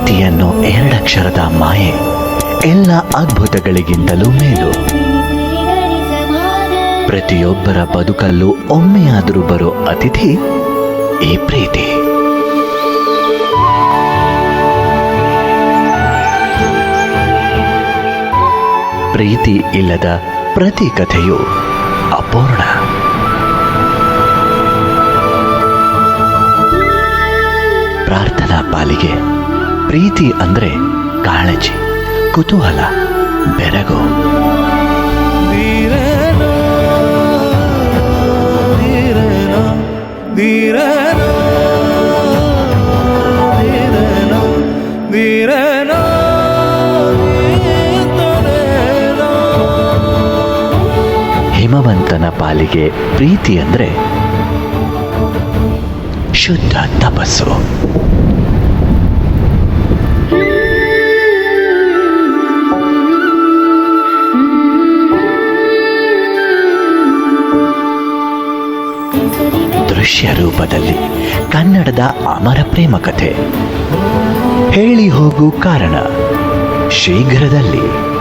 ಪ್ರೀತಿಯನ್ನು ಎರಡಕ್ಷರದ ಮಾಯೆ ಎಲ್ಲ ಅದ್ಭುತಗಳಿಗಿಂತಲೂ ಮೇಲು. ಪ್ರತಿಯೊಬ್ಬರ ಬದುಕಲ್ಲೂ ಒಮ್ಮೆಯಾದರೂ ಬರೋ ಅತಿಥಿ ಈ ಪ್ರೀತಿ. ಪ್ರೀತಿ ಇಲ್ಲದ ಪ್ರತಿ ಕಥೆಯು ಅಪೂರ್ಣ. ಪ್ರಾರ್ಥನಾ ಪಾಲಿಗೆ ಪ್ರೀತಿ ಅಂದ್ರೆ ಕಾಳಜಿ, ಕುತೂಹಲ, ಬೆರಗು. ಹಿಮವಂತನ ಪಾಲಿಗೆ ಪ್ರೀತಿ ಅಂದ್ರೆ ಶುದ್ಧ ತಪಸ್ಸು. ದೃಶ್ಯ ರೂಪದಲ್ಲಿ ಕನ್ನಡದ ಅಮರ ಪ್ರೇಮ ಕಥೆ. ಹೇಳಿ ಹೋಗು ಕಾರಣ ಶೀಘ್ರದಲ್ಲಿ.